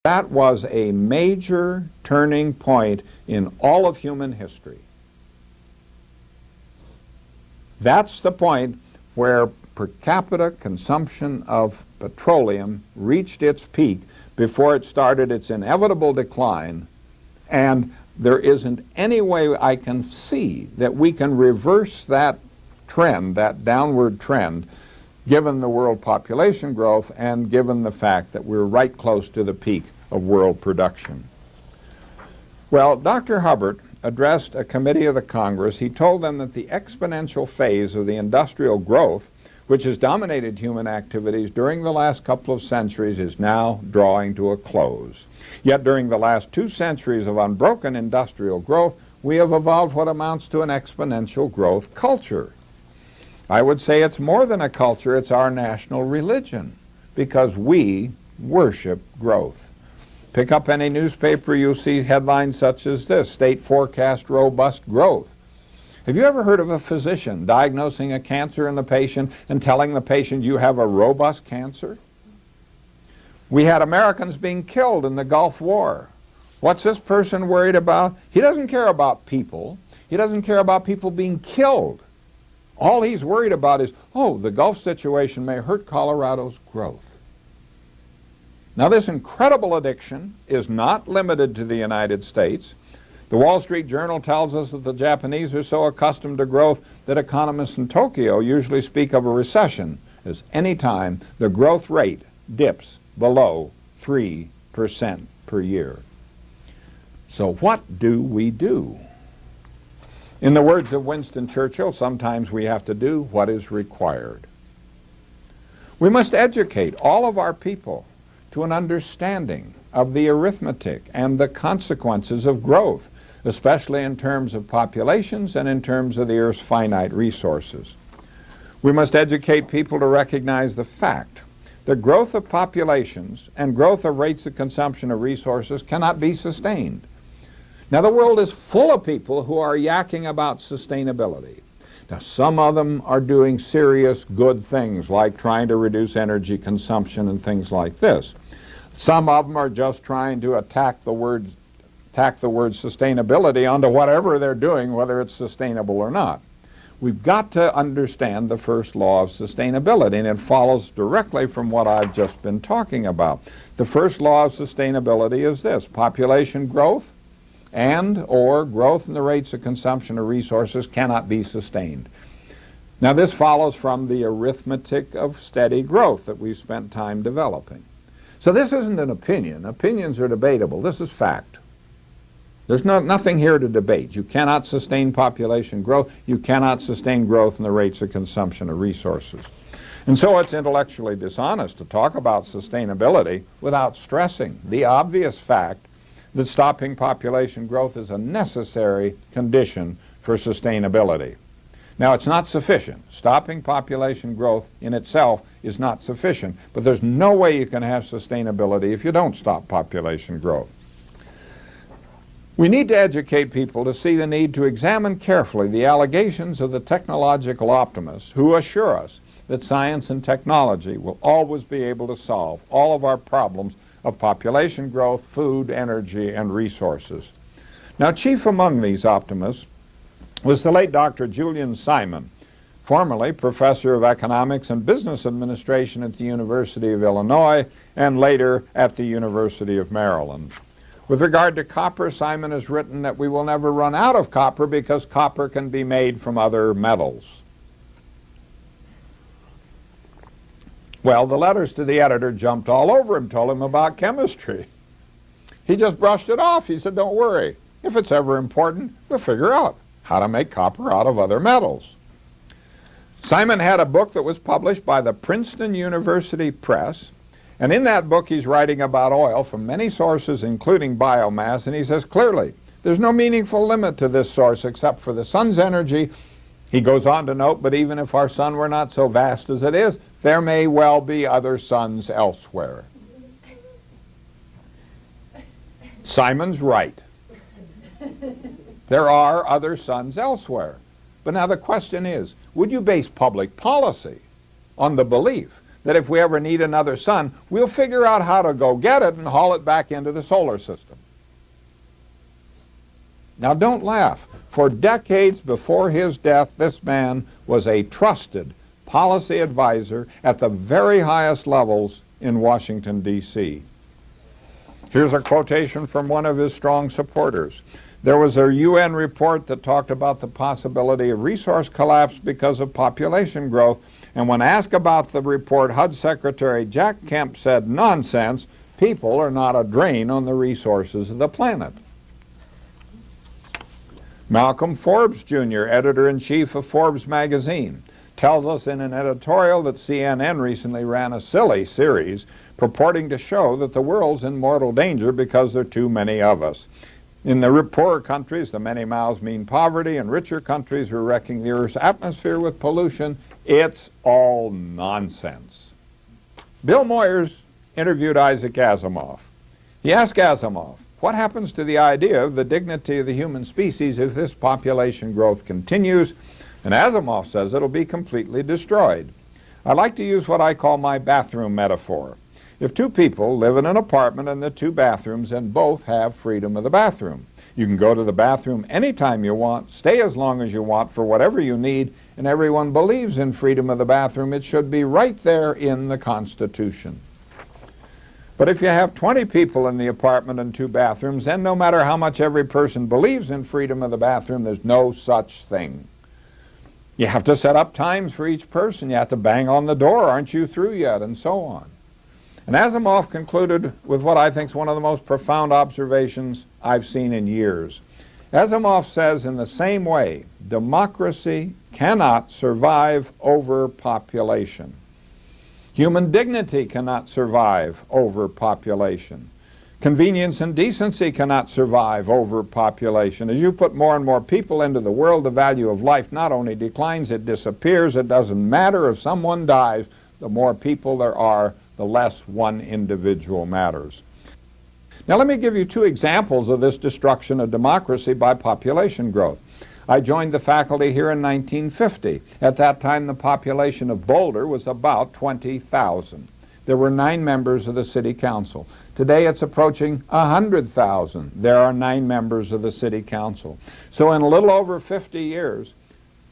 That was a major turning point in all of human history. That's the point where per capita consumption of petroleum reached its peak before it started its inevitable decline, and there isn't any way I can see that we can reverse that trend, that downward trend, given the world population growth and given the fact that we're right close to the peak of world production. Well, Dr. Hubbard addressed a committee of the Congress. He told them that the exponential phase of the industrial growth, which has dominated human activities during the last couple of centuries, is now drawing to a close. Yet during the last 2 centuries of unbroken industrial growth, we have evolved what amounts to an exponential growth culture. I would say it's more than a culture, it's our national religion, because we worship growth. Pick up any newspaper, you'll see headlines such as this: state forecast robust growth. Have you ever heard of a physician diagnosing a cancer in the patient and telling the patient you have a robust cancer? We had Americans being killed in the Gulf War. What's this person worried about? He doesn't care about people. He doesn't care about people being killed. All he's worried about is, oh, the Gulf situation may hurt Colorado's growth. Now, this incredible addiction is not limited to the United States. The Wall Street Journal tells us that the Japanese are so accustomed to growth that economists in Tokyo usually speak of a recession as any time the growth rate dips below 3% per year. So what do we do? In the words of Winston Churchill, sometimes we have to do what is required. We must educate all of our people to an understanding of the arithmetic and the consequences of growth, especially in terms of populations and in terms of the Earth's finite resources. We must educate people to recognize the fact that growth of populations and growth of rates of consumption of resources cannot be sustained. Now, the world is full of people who are yakking about sustainability. Now, some of them are doing serious good things, like trying to reduce energy consumption and things like this. Some of them are just trying to attack the word sustainability onto whatever they're doing, whether it's sustainable or not. We've got to understand the first law of sustainability, and it follows directly from what I've just been talking about. The first law of sustainability is this: population growth and or growth in the rates of consumption of resources cannot be sustained. Now, this follows from the arithmetic of steady growth that we've spent time developing. So this isn't an opinion. Opinions are debatable. This is fact. There's nothing here to debate. You cannot sustain population growth. You cannot sustain growth in the rates of consumption of resources. And so it's intellectually dishonest to talk about sustainability without stressing the obvious fact that stopping population growth is a necessary condition for sustainability. Now, it's not sufficient. Stopping population growth in itself is not sufficient, but there's no way you can have sustainability if you don't stop population growth. We need to educate people to see the need to examine carefully the allegations of the technological optimists who assure us that science and technology will always be able to solve all of our problems of population growth, food, energy, and resources. Now, chief among these optimists was the late Dr. Julian Simon, formerly professor of economics and business administration at the University of Illinois and later at the University of Maryland. With regard to copper, Simon has written that we will never run out of copper because copper can be made from other metals. Well, the letters to the editor jumped all over him, told him about chemistry. He just brushed it off. He said, don't worry. If it's ever important, we'll figure out how to make copper out of other metals. Simon had a book that was published by the Princeton University Press, and in that book he's writing about oil from many sources, including biomass, and he says clearly, there's no meaningful limit to this source except for the sun's energy. He goes on to note, but even if our sun were not so vast as it is, there may well be other suns elsewhere. Simon's right. There are other suns elsewhere. But now the question is, would you base public policy on the belief that if we ever need another sun, we'll figure out how to go get it and haul it back into the solar system. Now don't laugh. For decades before his death, this man was a trusted policy advisor at the very highest levels in Washington, D.C. Here's a quotation from one of his strong supporters. There was a UN report that talked about the possibility of resource collapse because of population growth, and when asked about the report, HUD Secretary Jack Kemp said, "Nonsense, people are not a drain on the resources of the planet." Malcolm Forbes Jr., editor-in-chief of Forbes magazine, tells us in an editorial that CNN recently ran a silly series purporting to show that the world's in mortal danger because there are too many of us. In the poorer countries, the many mouths mean poverty, and richer countries are wrecking the Earth's atmosphere with pollution. It's all nonsense. Bill Moyers interviewed Isaac Asimov. He asked Asimov, what happens to the idea of the dignity of the human species if this population growth continues? And Asimov says it'll be completely destroyed. I like to use what I call my bathroom metaphor. If two people live in an apartment and the two bathrooms and both have freedom of the bathroom, you can go to the bathroom anytime you want, stay as long as you want for whatever you need, and everyone believes in freedom of the bathroom. It should be right there in the Constitution. But if you have 20 people in the apartment and two bathrooms, then no matter how much every person believes in freedom of the bathroom, there's no such thing. You have to set up times for each person. You have to bang on the door, aren't you through yet, and so on. And Asimov concluded with what I think is one of the most profound observations I've seen in years. Asimov says, in the same way, democracy cannot survive overpopulation. Human dignity cannot survive overpopulation. Convenience and decency cannot survive overpopulation. As you put more and more people into the world, the value of life not only declines, it disappears. It doesn't matter if someone dies. The more people there are, the less one individual matters. Now let me give you two examples of this destruction of democracy by population growth. I joined the faculty here in 1950. At that time, the population of Boulder was about 20,000. There were 9 members of the city council. Today it's approaching 100,000. There are 9 members of the city council. So in a little over 50 years,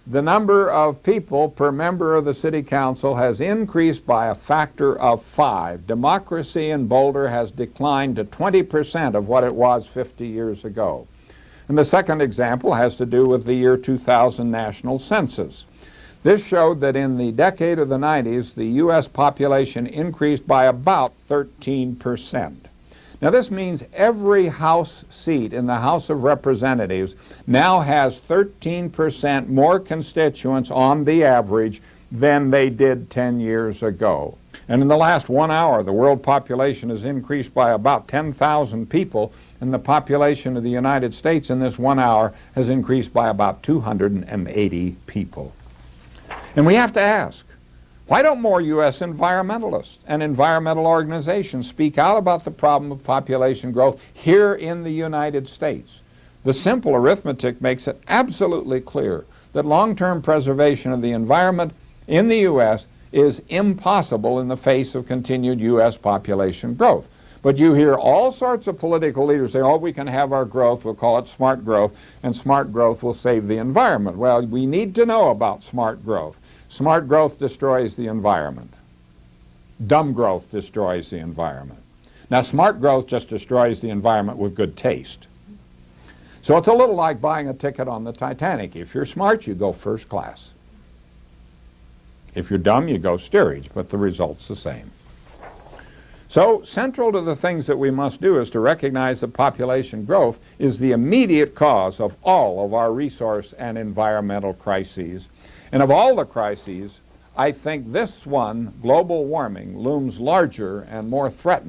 the number of people per member of the city council has increased by a factor of 5. Democracy in Boulder has declined to 20% of what it was 50 years ago. And the second example has to do with the year 2000 national census. This showed that in the decade of the 90s, the U.S. population increased by about 13%. Now this means every House seat in the House of Representatives now has 13% more constituents on the average than they did 10 years ago. And in the last 1 hour, the world population has increased by about 10,000 people, and the population of the United States in this 1 hour has increased by about 280 people. And we have to ask, why don't more U.S. environmentalists and environmental organizations speak out about the problem of population growth here in the United States? The simple arithmetic makes it absolutely clear that long-term preservation of the environment in the U.S. is impossible in the face of continued U.S. population growth. But you hear all sorts of political leaders say, oh, we can have our growth, we'll call it smart growth, and smart growth will save the environment. Well, we need to know about smart growth. Smart growth destroys the environment. Dumb growth destroys the environment. Now, smart growth just destroys the environment with good taste. So it's a little like buying a ticket on the Titanic. If you're smart, you go first class. If you're dumb, you go steerage, but the result's the same. So central to the things that we must do is to recognize that population growth is the immediate cause of all of our resource and environmental crises. And of all the crises, I think this one, global warming, looms larger and more threatening